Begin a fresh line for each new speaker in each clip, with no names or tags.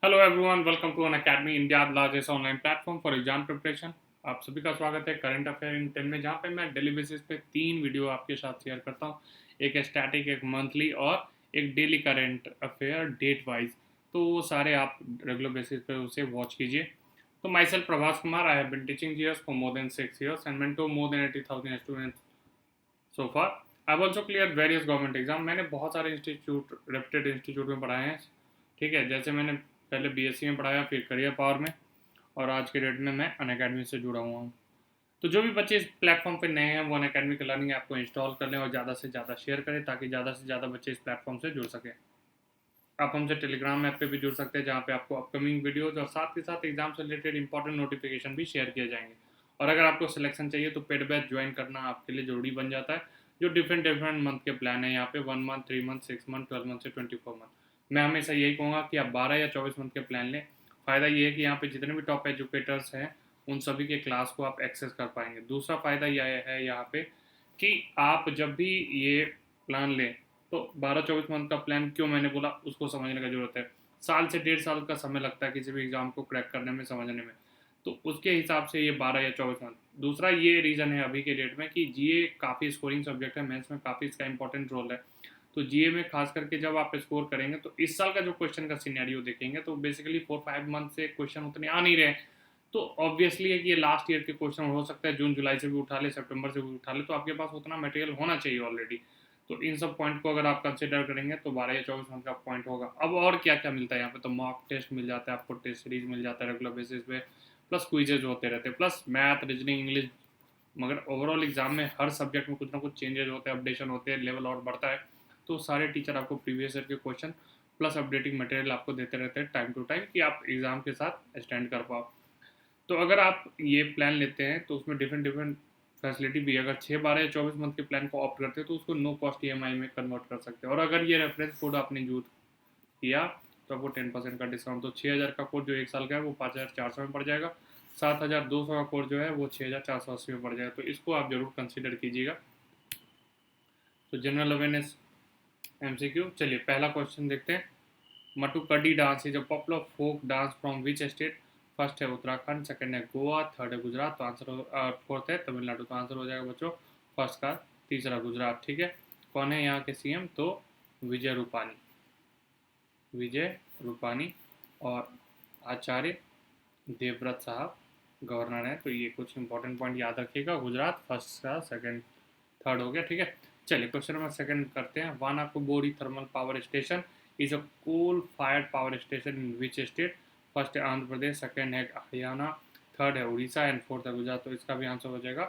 Hello everyone, welcome to Unacademy, India largest online platform for exam preparation. आप सभी का स्वागत है करंट अफेयर इन 10 में, जहाँ पे मैं डेली बेसिस पे 3 वीडियो आपके साथ शेयर करता हूँ। एक स्टैटिक, एक मंथली और एक daily current affair date wise. तो वो सारे आप रेगुलर बेसिस पे उसे वॉच कीजिए। तो myself Prabhas Kumar, I have been teaching GS for more than 6 years and mentor more than 80,000 students so far. I have also clear various government exam. मैंने बहुत सारे इंस्टीट्यूट, रेप्यूटेड इंस्टीट्यूट में पढ़ाए हैं। ठीक है, जैसे मैंने पहले बीएससी में पढ़ाया, फिर करियर पावर में, और आज के डेट में मैं अनअकैडमी से जुड़ा हुआ हूँ। तो जो भी बच्चे इस प्लेटफॉर्म पे नए हैं, वो अनअकैडमी की लर्निंग ऐप को इंस्टॉल कर लें और ज़्यादा से ज़्यादा शेयर करें, ताकि ज़्यादा से ज़्यादा बच्चे इस प्लेटफॉर्म से जुड़ सकें। आप हमसे टेलीग्राम ऐप पे भी जुड़ सकते हैं, जहाँ पे आपको अपकमिंग वीडियोज और साथ ही साथ एग्जाम से रिलेटेड इंपॉर्टेंट नोटिफिकेशन भी शेयर किए जाएंगे। और अगर आपको सिलेक्शन चाहिए तो पेड बैच ज्वाइन करना आपके लिए जरूरी बन जाता है, जो डिफरेंट डिफरेंट मंथ के प्लान है यहाँ पे, 1 मंथ, 3 मंथ, 6 मंथ, 12 मंथ से 24 मंथ। मैं हमेशा यही कहूँगा कि आप 12 या 24 मंथ के प्लान लें। फ़ायदा ये है कि यहाँ पे जितने भी टॉप एजुकेटर्स हैं, उन सभी के क्लास को आप एक्सेस कर पाएंगे। दूसरा फ़ायदा यह है यहाँ पे कि आप जब भी ये प्लान लें, तो 12-24 मंथ का प्लान क्यों मैंने बोला, उसको समझने का जरूरत है। साल से 1.5 साल का समय लगता है किसी भी एग्जाम को क्रैक करने में, समझने में। तो उसके हिसाब से ये 12 या 24 मंथ। दूसरा ये रीज़न है अभी के डेट में कि जीए काफ़ी स्कोरिंग सब्जेक्ट है, मेंस में काफ़ी इसका इंपॉर्टेंट रोल है। तो जीए में खास करके जब आप स्कोर करेंगे, तो इस साल का जो क्वेश्चन का सिनेरियो देखेंगे, तो बेसिकली 4-5 मंथ से क्वेश्चन उतने आ नहीं रहे। तो ऑब्वियसली है कि ये लास्ट ईयर के क्वेश्चन हो सकता है जून जुलाई से भी उठा ले, सितंबर से भी उठा ले, तो आपके पास उतना मटेरियल होना चाहिए ऑलरेडी। तो इन सब पॉइंट को अगर आप कंसिडर करेंगे तो 12 या 24 मंथ का पॉइंट होगा। अब और क्या क्या मिलता है यहाँ पे, तो मॉक टेस्ट मिल जाता है आपको, टेस्ट सीरीज मिल जाता है रेगुलर बेसिस पे, प्लस क्विजेज होते रहते हैं, प्लस मैथ, रीजनिंग, इंग्लिश। मगर ओवरऑल एग्जाम में हर सब्जेक्ट में कुछ ना कुछ चेंजेस होते हैं, अपडेशन होते हैं, लेवल और बढ़ता है। तो सारे टीचर आपको प्रीवियस ईयर के क्वेश्चन प्लस अपडेटिंग मटेरियल आपको देते रहते हैं टाइम टू टाइम, कि आप एग्जाम के साथ स्टैंड कर पाओ। तो अगर आप ये प्लान लेते हैं तो उसमें डिफरेंट डिफरेंट फैसिलिटी भी है। अगर 6, 12 या 24 मंथ के प्लान को ऑप्ट करते हैं तो उसको नो कॉस्ट ईएमआई में कन्वर्ट कर सकते हैं। और अगर ये रेफरेंस कोड आपने यूज किया तो आपको 10% का डिस्काउंट। तो 6,000 का कोड जो 1 साल का है वो 5,400 में पड़ जाएगा। 7,200 का कोड जो है वो 6,480 में पड़ जाएगा। तो इसको आप जरूर कंसिडर कीजिएगा। तो जनरल अवेयरनेस एमसीक्यू, चलिए पहला क्वेश्चन देखते हैं। मटुकडी dance is a popular folk dance from which state? First है उत्तराखंड, सेकंड है गोवा, थर्ड है गुजरात, तो आंसर, फोर्थ है तमिलनाडु। तो आंसर हो जाएगा बच्चों फर्स्ट का, तीसरा गुजरात। ठीक है, कौन है यहाँ के सीएम? तो विजय रूपानी, विजय रूपानी। और आचार्य देवव्रत साहब गवर्नर है। तो ये कुछ इंपॉर्टेंट पॉइंट याद रखिएगा। गुजरात फर्स्ट का, सेकंड, थर्ड हो गया। ठीक है, चलिए क्वेश्चन नंबर सेकंड करते हैं। Wanakbori thermal power station is a coal fired power station in which state? First है आंध्र प्रदेश, सेकंड है हरियाणा, थर्ड है उड़ीसा एंड फोर्थ है गुजरात। तो इसका भी आंसर हो जाएगा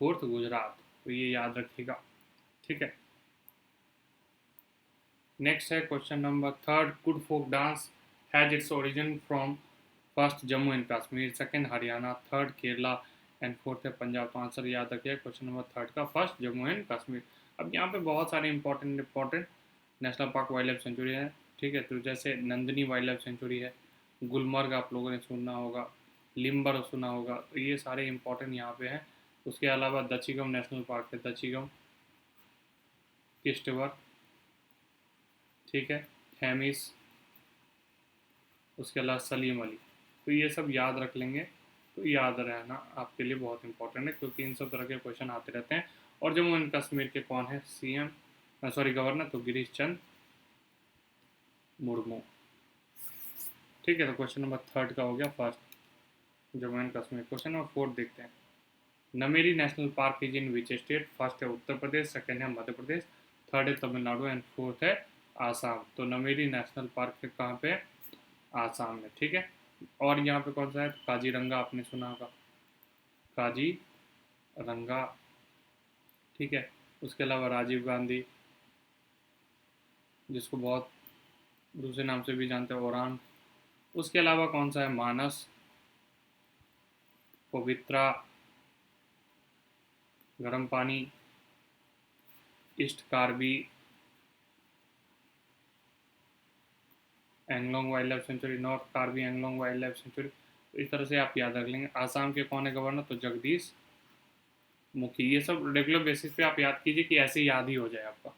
फोर्थ, गुजरात। तो ये याद रखिएगा। ठीक है, नेक्स्ट है question number third. Kud folk dance has its origin from? First Jammu and Kashmir, second Haryana, third Kerala and fourth है पंजाब। तो आंसर याद रखिए क्वेश्चन नंबर थर्ड का, फर्स्ट जम्मू एंड कश्मीर। अब यहाँ पे बहुत सारे important national park wildlife sanctuary है। ठीक है, तो जैसे नंदनी वाइल्ड लाइफ सेंचुरी है, गुलमर्ग आप लोगों ने सुना होगा, लिम्बर सुना होगा। तो ये सारे इंपॉर्टेंट यहाँ पे हैं। उसके अलावा दचिगम नेशनल पार्क है, दचिगम, किश्तवर, ठीक है, हेमिस, उसके अलावा सलीम अली। तो ये सब याद रख लेंगे। तो याद रहना आपके लिए बहुत इंपॉर्टेंट है, क्योंकि इन सब तरह के क्वेश्चन आते रहते हैं। और जम्मू एंड कश्मीर के कौन है सीएम, सॉरी गवर्नर? तो गिरीश चंद मुर्मू। ठीक है, तो क्वेश्चन नंबर थर्ड का हो गया first Jammu and Kashmir. Question number fourth देखते हैं। Nameri national park is in which state? First है उत्तर प्रदेश, सेकंड है मध्य प्रदेश, थर्ड है तमिलनाडु एंड फोर्थ है आसाम। तो नमेरी नेशनल पार्क कहाँ पे है? आसाम में। ठीक है, और यहाँ पे कौन सा है? काजीरंगा आपने सुना होगा, काजीरंगा। ठीक है, उसके अलावा राजीव गांधी, जिसको बहुत दूसरे नाम से भी जानते हैं, ओरान। उसके अलावा कौन सा है? मानस, पवित्रा, गर्म पानी, east Karbi, Anglong wild life sanctuary, north Karbi Anglong wild life sanctuary. तो इस तरह से आप याद रख लेंगे। आसाम के कौन है गवर्नर? तो जगदीश मुखी। ये सब रेगुलर बेसिस पे आप याद कीजिए कि ऐसे याद ही हो जाए आपका।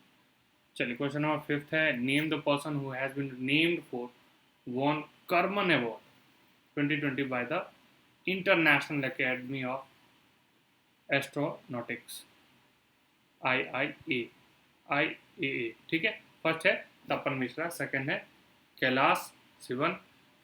चलिए क्वेश्चन नंबर फिफ्थ है। Name the person who has been named for von Karman award 2020 by the international academy of astronautics IIA, ठीक है। फर्स्ट है तपन मिश्रा, सेकंड है कैलाश शिवन,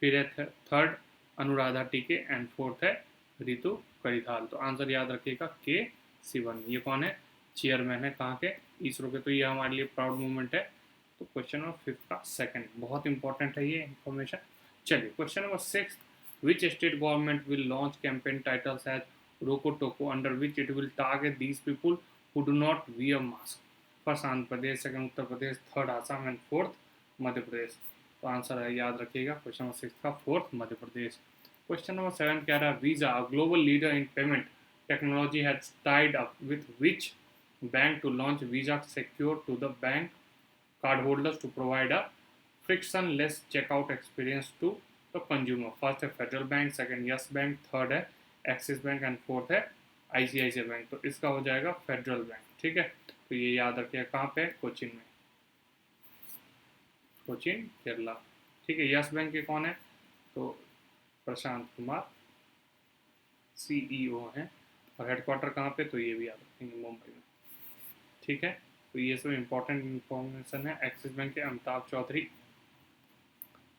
फिर है थर्ड अनुराधा टीके एंड फोर्थ है रितु करिथाल। तो आंसर याद रखिएगा के शिवन। ये कौन है? चेयरमैन है कहाँ के? इसरो के। तो ये हमारे लिए प्राउड मूवमेंट है। तो क्वेश्चन नंबर 5 का सेकंड, बहुत इंपॉर्टेंट है ये इन्फॉर्मेशन। चलिए question number 6, which state government will launch campaign titles as Roko Toko under which it will target these people who do not wear mask? First Andhra Pradesh, second Uttar Pradesh, third Assam and fourth Madhya Pradesh. तो answer है याद रखिएगा question number 6 का fourth Madhya Pradesh. Question number 7 कह रहा है Visa, a global leader in payment technology has tied up with which bank to launch Visa secure to the bank card holders to provide a frictionless checkout experience to the consumer? First है Federal Bank, second Yes Bank, third है Axis Bank and fourth है ICICI bank. तो इसका हो जाएगा federal bank, ठीक है। तो ये याद रखिए कहाँ पे? कोचिन में, कोचिन केरला, ठीक है। यस बैंक के कौन है? तो प्रशांत कुमार CEO हैं। और हेडक्वार्टर कहाँ पे? तो ये भी याद रखेंगे मुंबई में, ठीक है। तो ये सब इंपॉर्टेंट इंफॉर्मेशन है। एक्सिस बैंक के अमिताभ चौधरी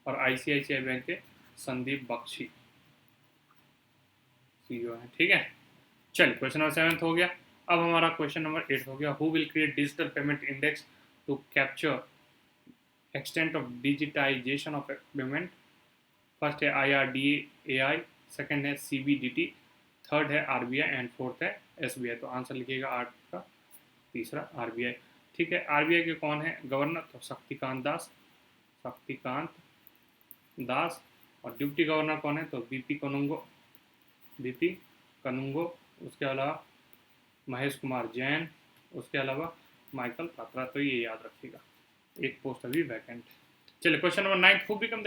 और ICICI बैंक के संदीप बख्शी CEO हैं, ठीक है। चलिए क्वेश्चन नंबर 7 हो गया। अब हमारा क्वेश्चन नंबर 8 हो गया, who will create digital payment index to capture extent of digitisation of payment? First है IRDAI, सेकंड है CBDT, थर्ड है RBI एंड फोर्थ है SBI। तो आंसर लिखिएगा 8 का तीसरा RBI, ठीक है। RBI के कौन है गवर्नर? तो शक्तिकांत दास। और डिप्टी गवर्नर कौन है? तो BP कनुंगो। उसके अलावा महेश कुमार जैन, उसके अलावा माइकल पात्रा। तो ये याद रखिएगा, एक पोस्ट अभी वैकेंट। चलिए question number 9, who become the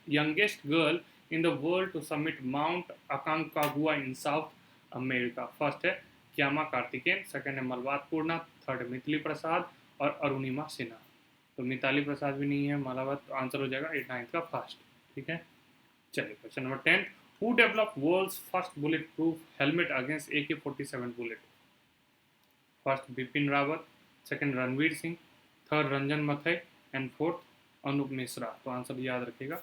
youngest girl in the world to submit mount Aconcagua in South America? First है क्यामा कार्तिकेयन, सेकंड है मलबात पूर्णा, थर्ड मिथिली प्रसाद और अरुणिमा सिन्हा। तो मिताली प्रसाद भी नहीं है, मलावत। तो आंसर हो जाएगा 9th का फर्स्ट, ठीक है। चलिए question number 10, who develop worlds first bullet proof helmet against AK-47 bullet? First Bipin Rawat, second Ranveer Singh, third Ranjan Mathai and fourth Anoop Mishra. तो आंसर याद रखिएगा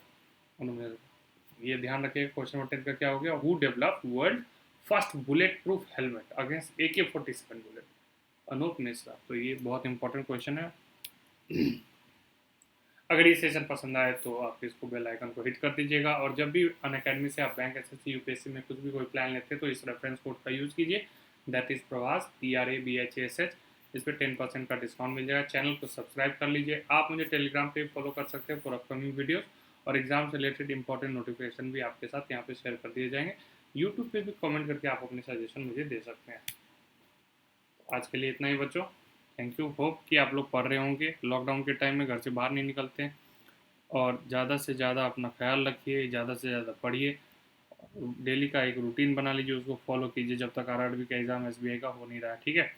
अनूप मिश्रा। ये ध्यान रखिएगा क्वेश्चन नंबर 10 का क्या हो गया, who develop world first bullet proof helmet against AK-47 bullet? Anoop Mishra. तो ये बहुत इंपॉर्टेंट क्वेश्चन है। अगर ये सेशन पसंद आए तो आप इसको बेल आइकन को हिट कर दीजिएगा। और जब भी अनअकैडमी से आप बैंक SSC UPSC में कुछ भी कोई प्लान लेते हैं तो इस रेफरेंस कोड का यूज़ कीजिए, दैट इज़ प्रवास PRABHASH। इस पर 10% का डिस्काउंट मिल जाएगा। चैनल को सब्सक्राइब कर लीजिए। आप मुझे टेलीग्राम पे फॉलो कर सकते हैं फॉर अपकमिंग वीडियोस, और एग्जाम से रिलेटेड इंपॉर्टेंट नोटिफिकेशन भी आपके साथ यहाँ पे शेयर कर दिए जाएंगे। यूट्यूब पे भी कमेंट करके आप अपने सजेशन मुझे दे सकते हैं। आज के लिए इतना ही बच्चों, थैंक यू। होप कि आप लोग पढ़ रहे होंगे। लॉकडाउन के टाइम में घर से बाहर नहीं निकलते हैं, और ज़्यादा से ज़्यादा अपना ख्याल रखिए, ज़्यादा से ज़्यादा पढ़िए। डेली का एक रूटीन बना लीजिए, उसको फॉलो कीजिए जब तक RRB का एग्ज़ाम SBI का हो नहीं रहा है, ठीक है।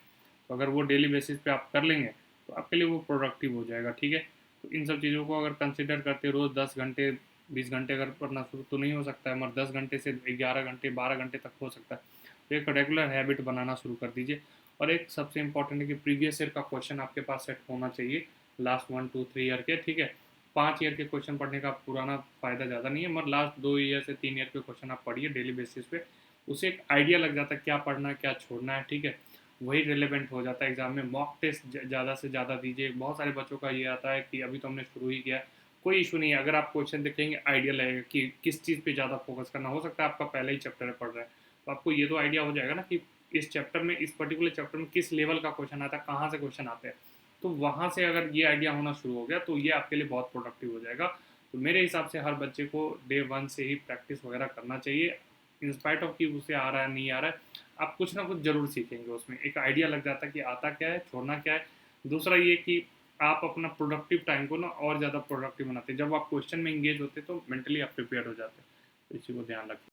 तो अगर वो डेली बेसिस पे आप कर लेंगे तो आपके लिए वो प्रोडक्टिव हो जाएगा, ठीक है। तो इन सब चीज़ों को अगर कंसिडर करते रोज़ 10 घंटे 20 घंटे अगर पढ़ना शुरू तो नहीं हो सकता है, मगर 10 घंटे से 11 घंटे 12 घंटे तक हो सकता है। तो एक रेगुलर हैबिट बनाना शुरू कर दीजिए। और एक सबसे इंपॉर्टेंट है कि प्रीवियस ईयर का क्वेश्चन आपके पास सेट होना चाहिए, लास्ट 1 2 3 ईयर के, ठीक है। 5 ईयर के क्वेश्चन पढ़ने का पुराना फ़ायदा ज़्यादा नहीं है, मगर लास्ट 2 ईयर से 3 ईयर के क्वेश्चन आप पढ़िए डेली बेसिस पे। उससे एक आइडिया लग जाता है क्या पढ़ना है क्या छोड़ना है, ठीक है। वही रिलेवेंट हो जाता है एग्जाम में। मॉक टेस्ट ज़्यादा से ज़्यादा दीजिए। बहुत सारे बच्चों का ये आता है कि अभी तो हमने शुरू ही किया, कोई इशू नहीं है। अगर आप क्वेश्चन देखेंगे आइडिया लगेगा कि किस चीज़ पे ज़्यादा फोकस करना। हो सकता है आपका पहला ही चैप्टर पढ़ रहा है, तो आपको ये तो आइडिया हो जाएगा ना कि इस चैप्टर में, इस पर्टिकुलर चैप्टर में किस लेवल का क्वेश्चन आता है, कहाँ से क्वेश्चन आते हैं। तो वहाँ से अगर ये आइडिया होना शुरू हो गया तो ये आपके लिए बहुत प्रोडक्टिव हो जाएगा। तो मेरे हिसाब से हर बच्चे को डे 1 से ही प्रैक्टिस वगैरह करना चाहिए। इंस्पाइट ऑफ कि उसे आ रहा है नहीं आ रहा है, आप कुछ ना कुछ ज़रूर सीखेंगे। उसमें एक आइडिया लग जाता है कि आता क्या है, छोड़ना क्या है। दूसरा ये कि आप अपना प्रोडक्टिव टाइम को ना और ज़्यादा प्रोडक्टिव बनाते हैं। जब आप क्वेश्चन में इंगेज होते हैं तो मेंटली आप प्रिपेयर हो जाते हैं। तो इसी को ध्यान रखें।